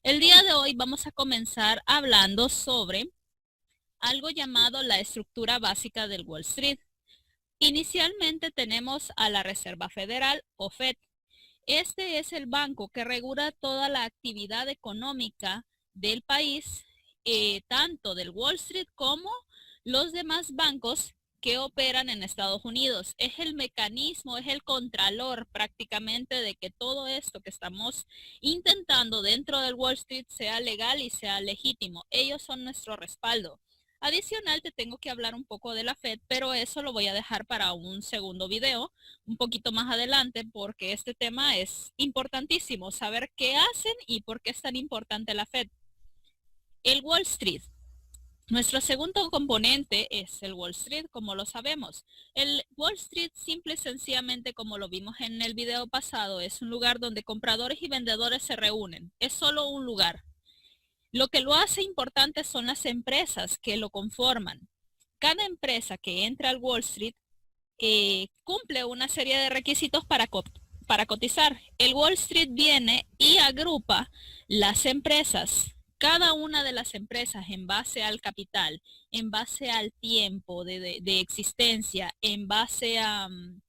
El día de hoy vamos a comenzar hablando sobre algo llamado la estructura básica del Wall Street. Inicialmente tenemos a la Reserva Federal o Fed. Este es el banco que regula toda la actividad económica del país, tanto del Wall Street como los demás bancos que operan en Estados Unidos. Es el mecanismo, es el contralor prácticamente de que todo esto que estamos intentando dentro del Wall Street sea legal y sea legítimo. Ellos son nuestro respaldo. Adicional, te tengo que hablar un poco de la Fed, pero eso lo voy a dejar para un segundo video, un poquito más adelante, porque este tema es importantísimo, saber qué hacen y por qué es tan importante la Fed. El Wall Street. Nuestro segundo componente es el Wall Street, como lo sabemos. El Wall Street, simple y sencillamente, como lo vimos en el video pasado, es un lugar donde compradores y vendedores se reúnen. Es solo un lugar. Lo que lo hace importante son las empresas que lo conforman. Cada empresa que entra al Wall Street cumple una serie de requisitos para cotizar. El Wall Street viene y agrupa las empresas, cada una de las empresas en base al capital, en base al tiempo de existencia, en base al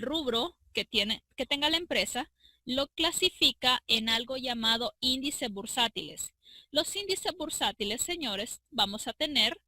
rubro que tenga la empresa, lo clasifica en algo llamado índices bursátiles. Los índices bursátiles, señores, vamos a tener,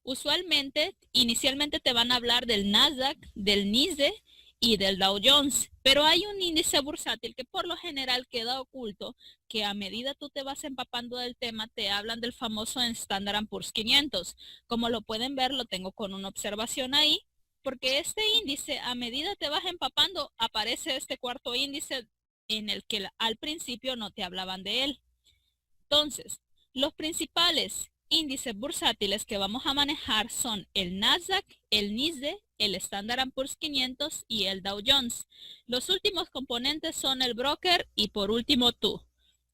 usualmente, inicialmente te van a hablar del Nasdaq, del NYSE y del Dow Jones, pero hay un índice bursátil que por lo general queda oculto, que a medida tú te vas empapando del tema, te hablan del famoso Standard & Poor's 500. Como lo pueden ver, lo tengo con una observación ahí, porque este índice, a medida te vas empapando, aparece este cuarto índice en el que al principio no te hablaban de él. Entonces, los principales índices bursátiles que vamos a manejar son el Nasdaq, el NYSE, el Standard & Poor's 500 y el Dow Jones. Los últimos componentes son el broker y por último tú.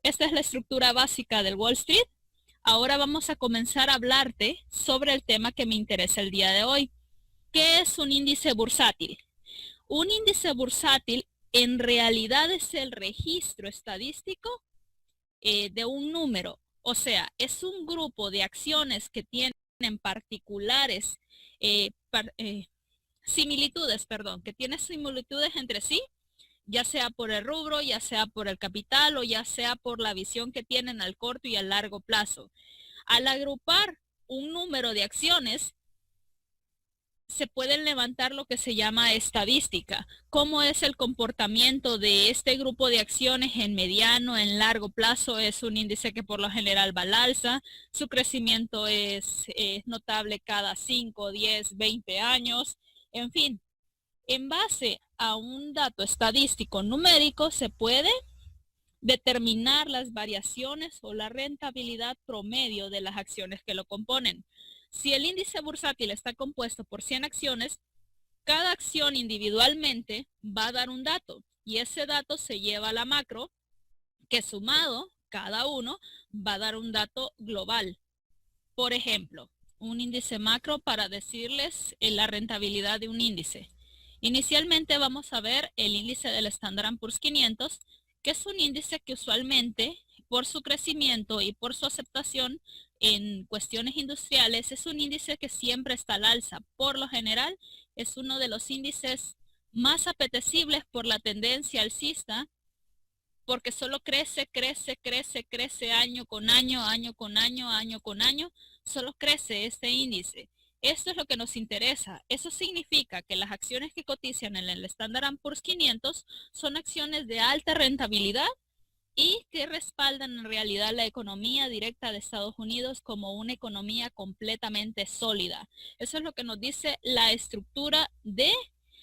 Esta es la estructura básica del Wall Street. Ahora vamos a comenzar a hablarte sobre el tema que me interesa el día de hoy. ¿Qué es un índice bursátil? Un índice bursátil en realidad es el registro estadístico de un número. O sea, es un grupo de acciones que tienen particulares similitudes, que tienen similitudes entre sí, ya sea por el rubro, ya sea por el capital o ya sea por la visión que tienen al corto y al largo plazo. Al agrupar un número de acciones, se pueden levantar lo que se llama estadística. ¿Cómo es el comportamiento de este grupo de acciones en mediano, en largo plazo? Es un índice que por lo general va al alza. Su crecimiento es notable cada 5, 10, 20 años. En fin, en base a un dato estadístico numérico se puede determinar las variaciones o la rentabilidad promedio de las acciones que lo componen. Si el índice bursátil está compuesto por 100 acciones, cada acción individualmente va a dar un dato y ese dato se lleva a la macro, que sumado cada uno va a dar un dato global. Por ejemplo, un índice macro para decirles la rentabilidad de un índice. Inicialmente vamos a ver el índice del Standard & Poor's 500, que es un índice que usualmente, por su crecimiento y por su aceptación en cuestiones industriales, es un índice que siempre está al alza. Por lo general, es uno de los índices más apetecibles por la tendencia alcista, porque solo crece, crece, crece, crece año con año, año con año, año con año, solo crece este índice. Esto es lo que nos interesa. Eso significa que las acciones que cotizan en el Standard & Poor's 500 son acciones de alta rentabilidad y que respaldan en realidad la economía directa de Estados Unidos como una economía completamente sólida. Eso es lo que nos dice la estructura de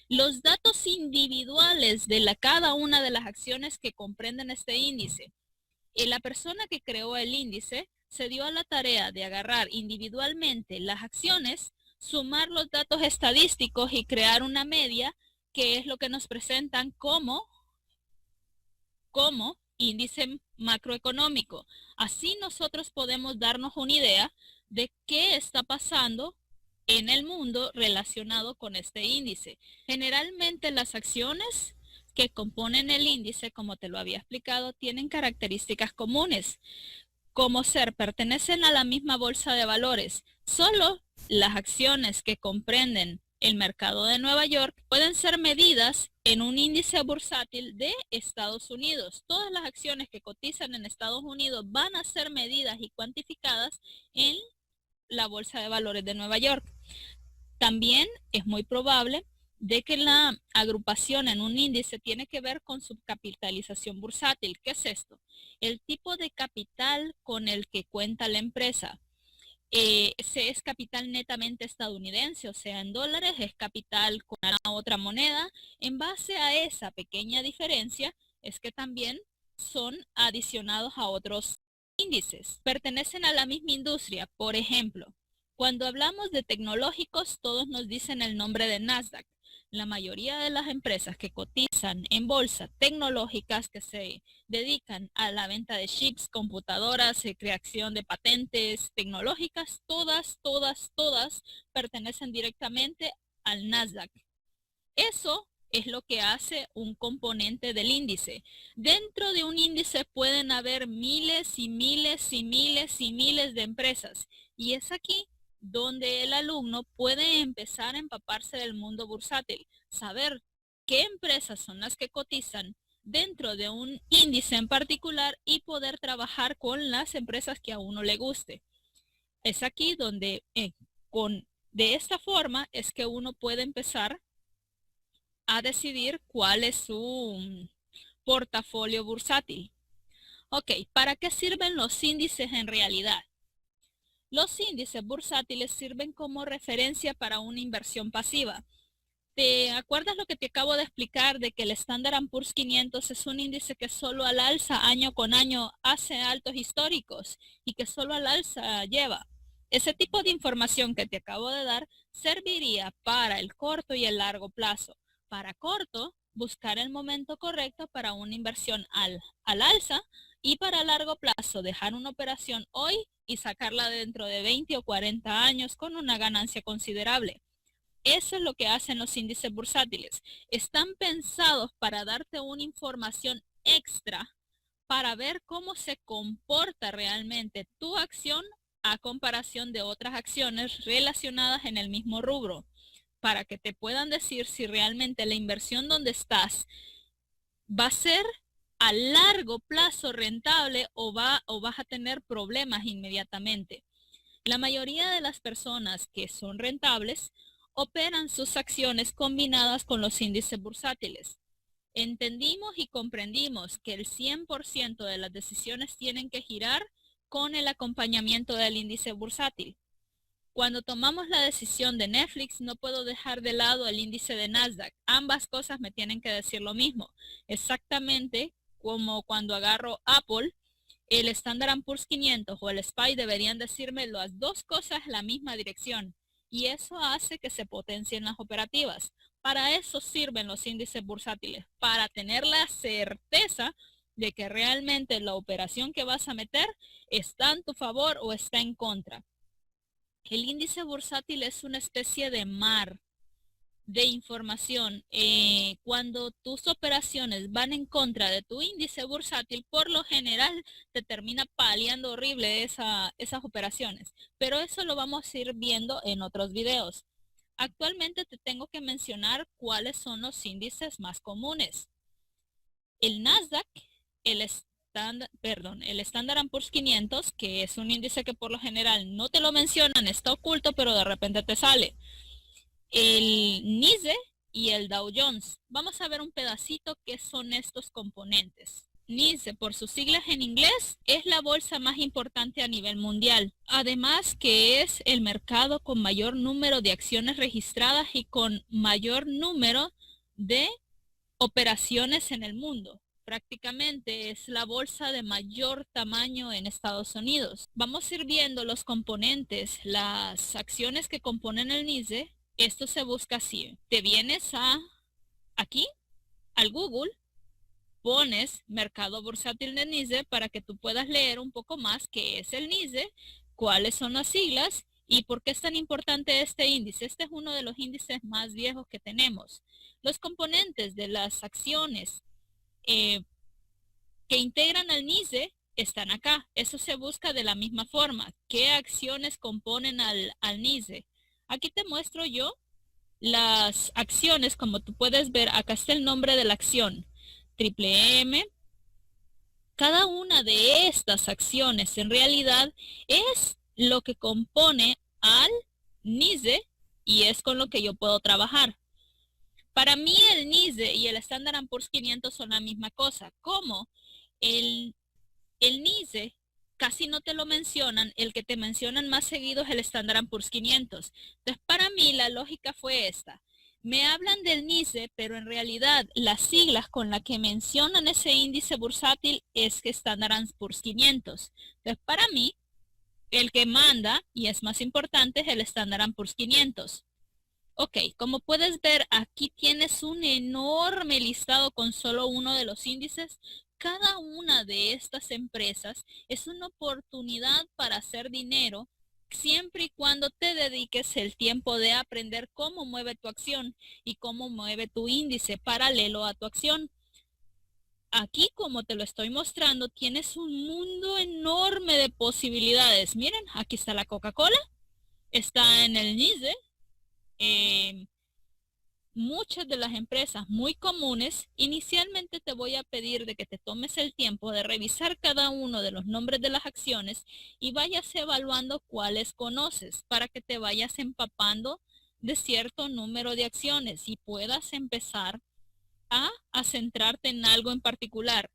los datos individuales de cada una de las acciones que comprenden este índice. La persona que creó el índice se dio a la tarea de agarrar individualmente las acciones, sumar los datos estadísticos y crear una media, que es lo que nos presentan como índice macroeconómico. Así nosotros podemos darnos una idea de qué está pasando en el mundo relacionado con este índice. Generalmente las acciones que componen el índice, como te lo había explicado, tienen características comunes, como pertenecen a la misma bolsa de valores. Solo las acciones que comprenden el mercado de Nueva York pueden ser medidas en un índice bursátil de Estados Unidos. Todas las acciones que cotizan en Estados Unidos van a ser medidas y cuantificadas en la bolsa de valores de Nueva York. También es muy probable de que la agrupación en un índice tiene que ver con su capitalización bursátil. ¿Qué es esto? El tipo de capital con el que cuenta la empresa. Ese es capital netamente estadounidense, o sea, en dólares, es capital con otra moneda. En base a esa pequeña diferencia es que también son adicionados a otros índices. Pertenecen a la misma industria. Por ejemplo, cuando hablamos de tecnológicos, todos nos dicen el nombre de Nasdaq. La mayoría de las empresas que cotizan en bolsa tecnológicas que se dedican a la venta de chips, computadoras, creación de patentes tecnológicas, todas pertenecen directamente al Nasdaq. Eso es lo que hace un componente del índice. Dentro de un índice pueden haber miles y miles y miles y miles de empresas. Y es aquí donde el alumno puede empezar a empaparse del mundo bursátil, saber qué empresas son las que cotizan dentro de un índice en particular y poder trabajar con las empresas que a uno le guste. Es aquí donde de esta forma es que uno puede empezar a decidir cuál es su portafolio bursátil. Ok, ¿para qué sirven los índices en realidad? Los índices bursátiles sirven como referencia para una inversión pasiva. ¿Te acuerdas lo que te acabo de explicar de que el Standard & Poor's 500 es un índice que solo al alza año con año hace altos históricos y que solo al alza lleva? Ese tipo de información que te acabo de dar serviría para el corto y el largo plazo. Para corto, buscar el momento correcto para una inversión al alza, y para largo plazo dejar una operación hoy y sacarla dentro de 20 o 40 años con una ganancia considerable. Eso es lo que hacen los índices bursátiles. Están pensados para darte una información extra para ver cómo se comporta realmente tu acción a comparación de otras acciones relacionadas en el mismo rubro, para que te puedan decir si realmente la inversión donde estás va a ser a largo plazo rentable o vas a tener problemas inmediatamente. La mayoría de las personas que son rentables operan sus acciones combinadas con los índices bursátiles. Entendimos y comprendimos que el 100% de las decisiones tienen que girar con el acompañamiento del índice bursátil. Cuando tomamos la decisión de Netflix, no puedo dejar de lado el índice de Nasdaq. Ambas cosas me tienen que decir lo mismo. Exactamente como cuando agarro Apple, el Standard & Poor's 500 o el SPY deberían decirme las dos cosas en la misma dirección. Y eso hace que se potencien las operativas. Para eso sirven los índices bursátiles, para tener la certeza de que realmente la operación que vas a meter está en tu favor o está en contra. El índice bursátil es una especie de mar de información. Cuando tus operaciones van en contra de tu índice bursátil, por lo general te termina paliando horrible esas operaciones. Pero eso lo vamos a ir viendo en otros videos. Actualmente te tengo que mencionar cuáles son los índices más comunes. El Nasdaq, el Standard & Poor's 500, que es un índice que por lo general no te lo mencionan, está oculto, pero de repente te sale. El NYSE y el Dow Jones. Vamos a ver un pedacito qué son estos componentes. NYSE, por sus siglas en inglés, es la bolsa más importante a nivel mundial. Además que es el mercado con mayor número de acciones registradas y con mayor número de operaciones en el mundo. Prácticamente es la bolsa de mayor tamaño en Estados Unidos. Vamos a ir viendo los componentes, las acciones que componen el NYSE. Esto se busca así. Te vienes aquí, al Google, pones mercado bursátil de NYSE para que tú puedas leer un poco más qué es el NYSE, cuáles son las siglas ¿Y por qué es tan importante este índice? Este es uno de los índices más viejos que tenemos. Los componentes de las acciones que integran al NICE están acá. Eso se busca de la misma forma. ¿Qué acciones componen al NICE? Aquí te muestro yo las acciones. Como tú puedes ver, acá está el nombre de la acción. Triple M. Cada una de estas acciones en realidad es lo que compone al NICE y es con lo que yo puedo trabajar. Para mí el NICE y el Standard & Poor's 500 son la misma cosa. ¿Cómo? El NICE casi no te lo mencionan, el que te mencionan más seguido es el Standard & Poor's 500. Entonces, para mí la lógica fue esta. Me hablan del NICE, pero en realidad las siglas con las que mencionan ese índice bursátil es que Standard & Poor's 500. Entonces, para mí, el que manda y es más importante es el Standard & Poor's 500. Ok, como puedes ver, aquí tienes un enorme listado con solo uno de los índices. Cada una de estas empresas es una oportunidad para hacer dinero siempre y cuando te dediques el tiempo de aprender cómo mueve tu acción y cómo mueve tu índice paralelo a tu acción. Aquí, como te lo estoy mostrando, tienes un mundo enorme de posibilidades. Miren, aquí está la Coca-Cola, está en el NICE. Muchas de las empresas muy comunes, inicialmente te voy a pedir de que te tomes el tiempo de revisar cada uno de los nombres de las acciones y vayas evaluando cuáles conoces para que te vayas empapando de cierto número de acciones y puedas empezar a centrarte en algo en particular.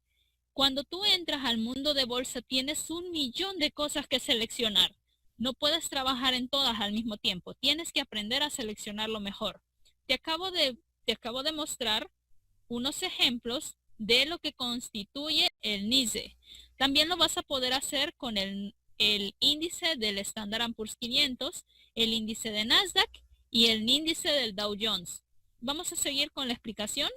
Cuando tú entras al mundo de bolsa tienes 1.000.000 de cosas que seleccionar. No puedes trabajar en todas al mismo tiempo. Tienes que aprender a seleccionar lo mejor. Te acabo de mostrar unos ejemplos de lo que constituye el NICE. También lo vas a poder hacer con el índice del Standard & Poor's 500, el índice de Nasdaq y el índice del Dow Jones. Vamos a seguir con la explicación.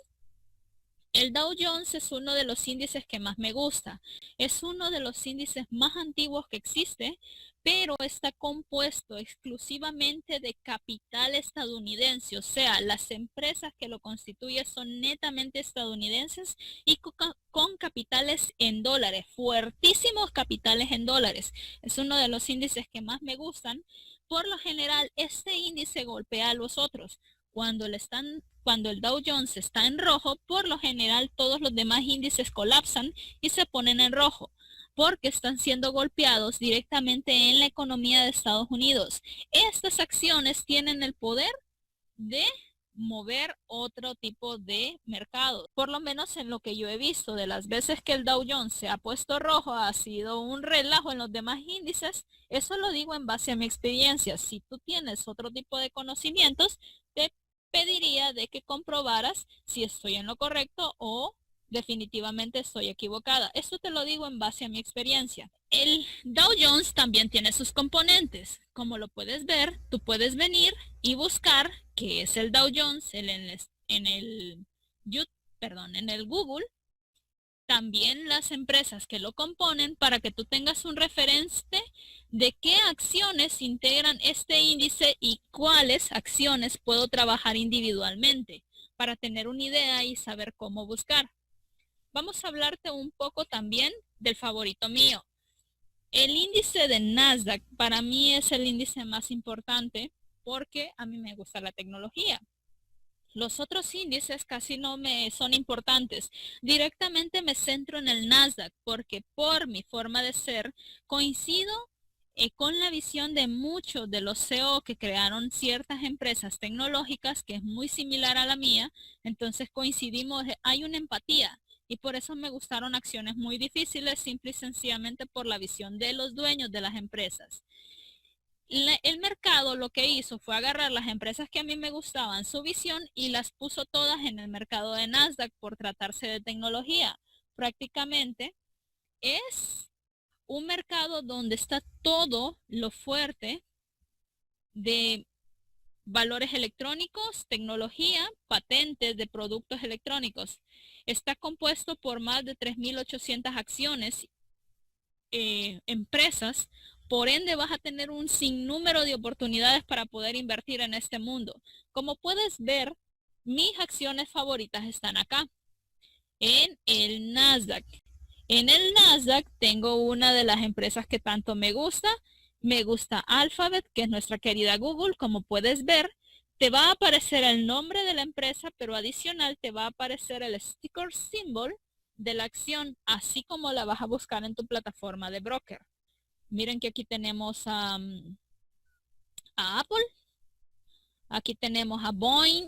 El Dow Jones es uno de los índices que más me gusta. Es uno de los índices más antiguos que existe, pero está compuesto exclusivamente de capital estadounidense. O sea, las empresas que lo constituyen son netamente estadounidenses y con capitales en dólares, fuertísimos capitales en dólares. Es uno de los índices que más me gustan. Por lo general, este índice golpea a los otros. Cuando el Dow Jones está en rojo, por lo general todos los demás índices colapsan y se ponen en rojo, porque están siendo golpeados directamente en la economía de Estados Unidos. Estas acciones tienen el poder de mover otro tipo de mercado. Por lo menos en lo que yo he visto, de las veces que el Dow Jones se ha puesto rojo, ha sido un relajo en los demás índices. Eso lo digo en base a mi experiencia. Si tú tienes otro tipo de conocimientos, te pediría de que comprobaras si estoy en lo correcto o definitivamente estoy equivocada. Esto te lo digo en base a mi experiencia. El Dow Jones también tiene sus componentes. Como lo puedes ver, tú puedes venir y buscar qué es el Dow Jones en el Google. También las empresas que lo componen para que tú tengas un referente de qué acciones integran este índice y cuáles acciones puedo trabajar individualmente para tener una idea y saber cómo buscar. Vamos a hablarte un poco también del favorito mío. El índice de Nasdaq para mí es el índice más importante porque a mí me gusta la tecnología. Los otros índices casi no me son importantes. Directamente me centro en el Nasdaq porque por mi forma de ser coincido con la visión de muchos de los CEO que crearon ciertas empresas tecnológicas que es muy similar a la mía. Entonces coincidimos, hay una empatía. Y por eso me gustaron acciones muy difíciles, simple y sencillamente por la visión de los dueños de las empresas. El mercado lo que hizo fue agarrar las empresas que a mí me gustaban su visión y las puso todas en el mercado de Nasdaq por tratarse de tecnología. Prácticamente es un mercado donde está todo lo fuerte de valores electrónicos, tecnología, patentes de productos electrónicos. Está compuesto por más de 3.800 acciones, empresas, Por ende, vas a tener un sinnúmero de oportunidades para poder invertir en este mundo. Como puedes ver, mis acciones favoritas están acá, en el Nasdaq. En el Nasdaq tengo una de las empresas que tanto me gusta. Me gusta Alphabet, que es nuestra querida Google. Como puedes ver, te va a aparecer el nombre de la empresa, pero adicional te va a aparecer el sticker symbol de la acción, así como la vas a buscar en tu plataforma de broker. Miren que aquí tenemos a Apple. Aquí tenemos a Boeing,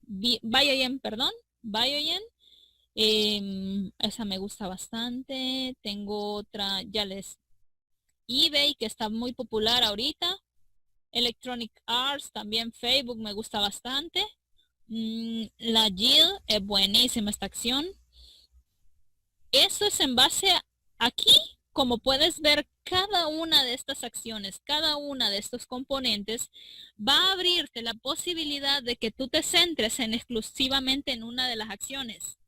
Biogen, perdón, Biogen. Esa me gusta bastante. Tengo otra, eBay, que está muy popular ahorita. Electronic Arts, también Facebook me gusta bastante. La Yield es buenísima esta acción. Eso es en base a aquí. Como puedes ver, cada una de estas acciones, cada una de estos componentes va a abrirte la posibilidad de que tú te centres exclusivamente en una de las acciones.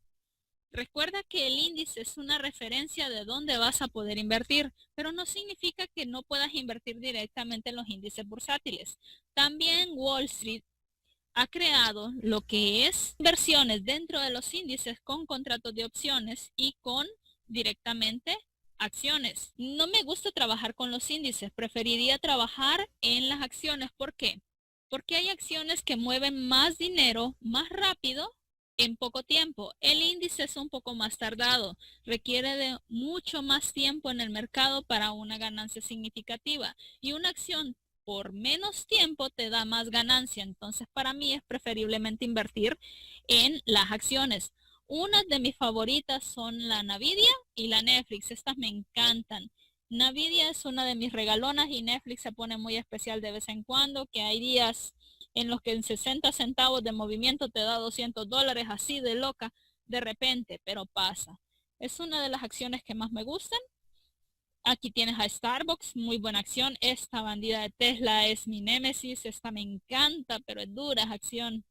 Recuerda que el índice es una referencia de dónde vas a poder invertir, pero no significa que no puedas invertir directamente en los índices bursátiles. También Wall Street ha creado lo que es inversiones dentro de los índices con contratos de opciones y con directamente acciones. No me gusta trabajar con los índices, preferiría trabajar en las acciones. ¿Por qué? Porque hay acciones que mueven más dinero más rápido en poco tiempo. El índice es un poco más tardado, requiere de mucho más tiempo en el mercado para una ganancia significativa, y una acción por menos tiempo te da más ganancia. Entonces, para mí es preferiblemente invertir en las acciones. Unas de mis favoritas son la Nvidia y la Netflix. Estas me encantan. Nvidia es una de mis regalonas y Netflix se pone muy especial de vez en cuando, que hay días en los que en 60 centavos de movimiento te da $200, así de loca de repente, pero pasa. Es una de las acciones que más me gustan. Aquí tienes a Starbucks, muy buena acción. Esta bandida de Tesla es mi némesis. Esta me encanta, pero es dura acción.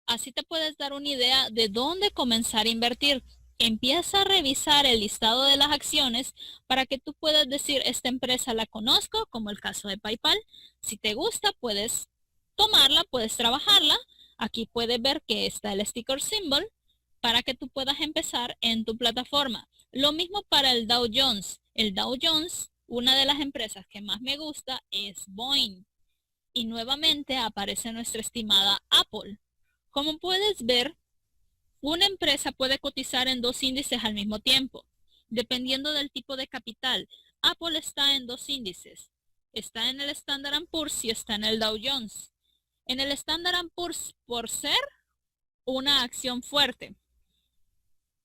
Así te puedes dar una idea de dónde comenzar a invertir. Empieza a revisar el listado de las acciones para que tú puedas decir, esta empresa la conozco, como el caso de PayPal. Si te gusta, puedes tomarla, puedes trabajarla. Aquí puedes ver que está el sticker symbol para que tú puedas empezar en tu plataforma. Lo mismo para el Dow Jones. El Dow Jones, una de las empresas que más me gusta es Boeing. Y nuevamente aparece nuestra estimada Apple. Como puedes ver, una empresa puede cotizar en dos índices al mismo tiempo, dependiendo del tipo de capital. Apple está en dos índices. Está en el Standard & Poor's y está en el Dow Jones. En el Standard & Poor's por ser una acción fuerte.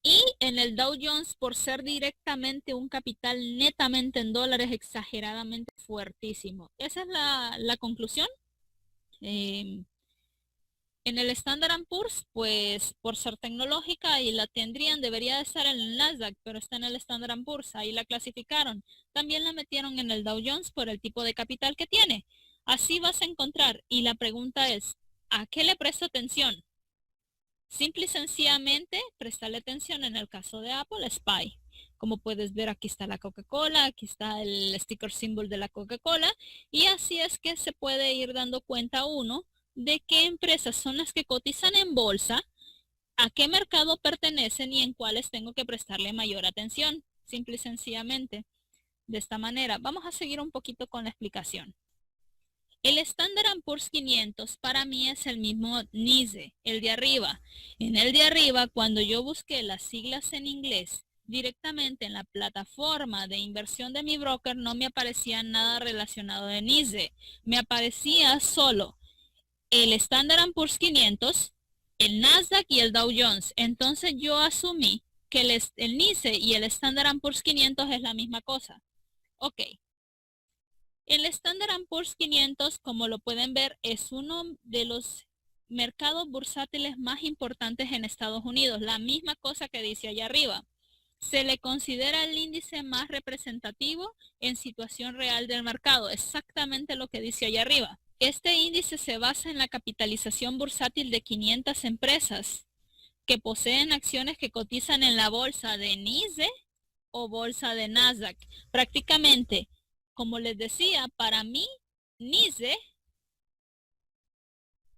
Y en el Dow Jones por ser directamente un capital netamente en dólares exageradamente fuertísimo. Esa es la conclusión. En el Standard & Poor's, pues por ser tecnológica y la tendrían, debería de estar en el Nasdaq, pero está en el Standard & Poor's, ahí la clasificaron. También la metieron en el Dow Jones por el tipo de capital que tiene. Así vas a encontrar, y la pregunta es, ¿a qué le presto atención? Simple y sencillamente, prestarle atención en el caso de Apple, SPY. Como puedes ver, aquí está la Coca-Cola, aquí está el sticker symbol de la Coca-Cola, y así es que se puede ir dando cuenta uno de qué empresas son las que cotizan en bolsa, a qué mercado pertenecen y en cuáles tengo que prestarle mayor atención. Simple y sencillamente. De esta manera, vamos a seguir un poquito con la explicación. El Standard & Poor's 500 para mí es el mismo NYSE, el de arriba. En el de arriba, cuando yo busqué las siglas en inglés directamente en la plataforma de inversión de mi broker, no me aparecía nada relacionado de NYSE. Me aparecía solo el Standard & Poor's 500, el Nasdaq y el Dow Jones. Entonces yo asumí que el NYSE y el Standard & Poor's 500 es la misma cosa. Ok. El Standard & Poor's 500, como lo pueden ver, es uno de los mercados bursátiles más importantes en Estados Unidos. La misma cosa que dice allá arriba. Se le considera el índice más representativo en situación real del mercado. Exactamente lo que dice allá arriba. Este índice se basa en la capitalización bursátil de 500 empresas que poseen acciones que cotizan en la bolsa de NYSE o bolsa de Nasdaq. Prácticamente, como les decía, para mí, NYSE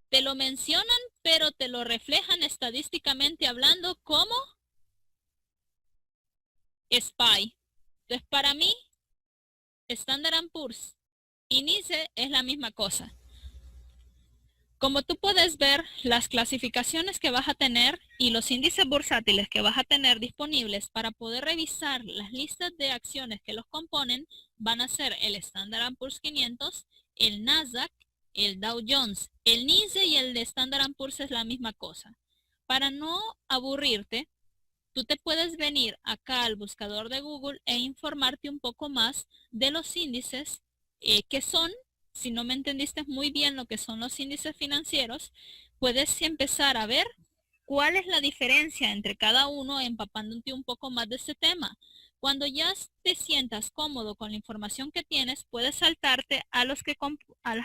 te lo mencionan, pero te lo reflejan estadísticamente hablando como SPY. Entonces, para mí, Standard & Poor's y NYSE es la misma cosa. Como tú puedes ver, las clasificaciones que vas a tener y los índices bursátiles que vas a tener disponibles para poder revisar las listas de acciones que los componen van a ser el Standard & Poor's 500, el Nasdaq, el Dow Jones, el NYSE y el de Standard & Poor's es la misma cosa. Para no aburrirte, tú te puedes venir acá al buscador de Google e informarte un poco más de los índices que son. Si no me entendiste muy bien lo que son los índices financieros, puedes empezar a ver cuál es la diferencia entre cada uno empapándote un poco más de este tema. Cuando ya te sientas cómodo con la información que tienes, puedes saltarte a las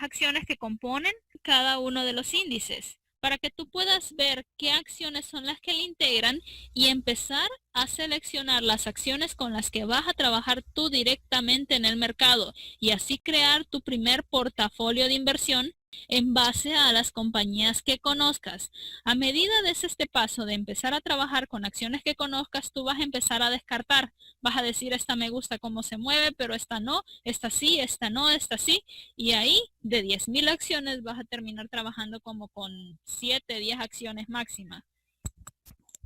acciones que componen cada uno de los índices para que tú puedas ver qué acciones son las que le integran y empezar a seleccionar las acciones con las que vas a trabajar tú directamente en el mercado y así crear tu primer portafolio de inversión en base a las compañías que conozcas. A medida des este paso de empezar a trabajar con acciones que conozcas, tú vas a empezar a descartar. Vas a decir, esta me gusta cómo se mueve, pero esta no, esta sí, esta no, esta sí. Y ahí, de 10,000 acciones, vas a terminar trabajando como con 7, 10 acciones máximas.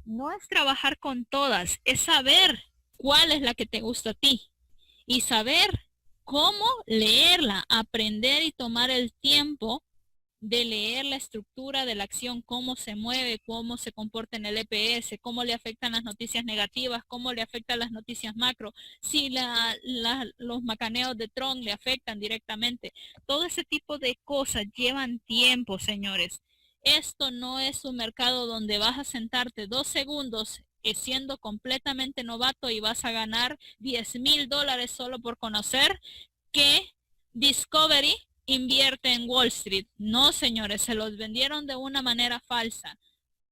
No es trabajar con todas, es saber cuál es la que te gusta a ti y saber cómo leerla, aprender y tomar el tiempo de leer la estructura de la acción, cómo se mueve, cómo se comporta en el EPS, cómo le afectan las noticias negativas, cómo le afectan las noticias macro, si los macaneos de Tron le afectan directamente. Todo ese tipo de cosas llevan tiempo, señores. Esto no es un mercado donde vas a sentarte 2 segundos siendo completamente novato y vas a ganar $10,000 solo por conocer que Discovery invierte en Wall Street. No, señores, se los vendieron de una manera falsa.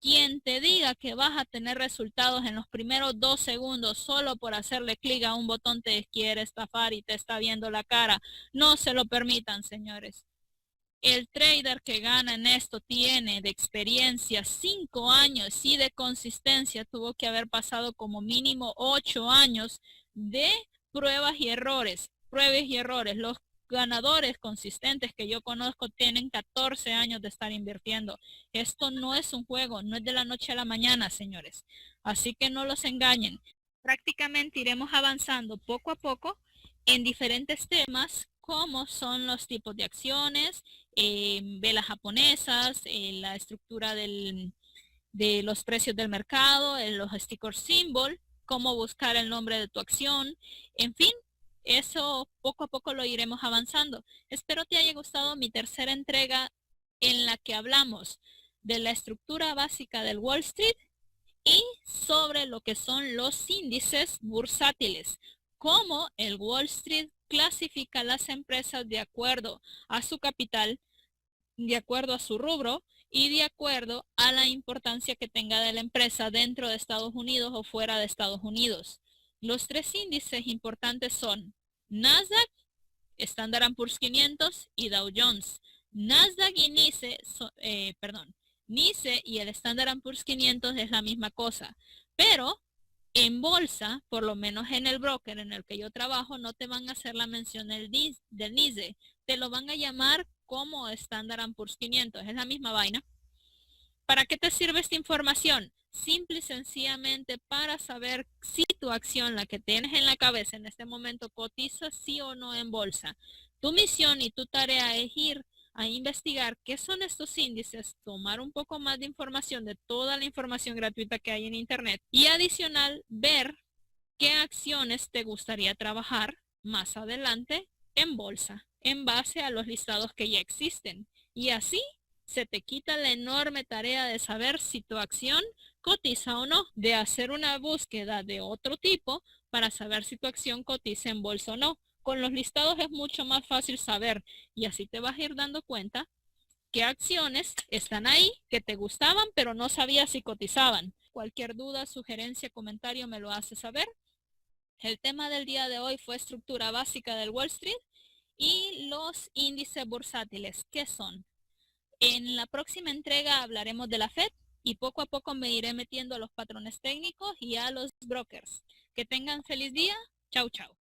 Quien te diga que vas a tener resultados en los primeros 2 segundos solo por hacerle clic a un botón te quiere estafar y te está viendo la cara. No se lo permitan, señores. El trader que gana en esto tiene de experiencia 5 años y de consistencia tuvo que haber pasado como mínimo 8 años de pruebas y errores. Pruebas y errores. Los ganadores consistentes que yo conozco tienen 14 años de estar invirtiendo. Esto no es un juego, no es de la noche a la mañana, señores. Así que no los engañen. Prácticamente iremos avanzando poco a poco en diferentes temas como son los tipos de acciones, velas japonesas, la estructura de los precios del mercado, los sticker symbol, cómo buscar el nombre de tu acción, en fin, eso poco a poco lo iremos avanzando. Espero te haya gustado mi tercera entrega en la que hablamos de la estructura básica del Wall Street y sobre lo que son los índices bursátiles, cómo el Wall Street clasifica las empresas de acuerdo a su capital, de acuerdo a su rubro y de acuerdo a la importancia que tenga de la empresa dentro de Estados Unidos o fuera de Estados Unidos. Los 3 índices importantes son Nasdaq, Standard & Poor's 500 y Dow Jones. Nasdaq y NYSE, NYSE y el Standard & Poor's 500 es la misma cosa, pero en bolsa, por lo menos en el broker en el que yo trabajo, no te van a hacer la mención del NYSE, te lo van a llamar como Standard & Poor's 500, es la misma vaina. ¿Para qué te sirve esta información? Simple y sencillamente para saber si tu acción, la que tienes en la cabeza en este momento, cotiza sí o no en bolsa. Tu misión y tu tarea es ir a investigar qué son estos índices, tomar un poco más de información de toda la información gratuita que hay en internet y adicional ver qué acciones te gustaría trabajar más adelante en bolsa en base a los listados que ya existen. Y así se te quita la enorme tarea de saber si tu acción cotiza o no, de hacer una búsqueda de otro tipo para saber si tu acción cotiza en bolsa o no. Con los listados es mucho más fácil saber y así te vas a ir dando cuenta qué acciones están ahí que te gustaban pero no sabías si cotizaban. Cualquier duda, sugerencia, comentario me lo haces saber. El tema del día de hoy fue estructura básica del Wall Street y los índices bursátiles. ¿Qué son? En la próxima entrega hablaremos de la Fed y poco a poco me iré metiendo a los patrones técnicos y a los brokers. Que tengan feliz día. Chau, chau.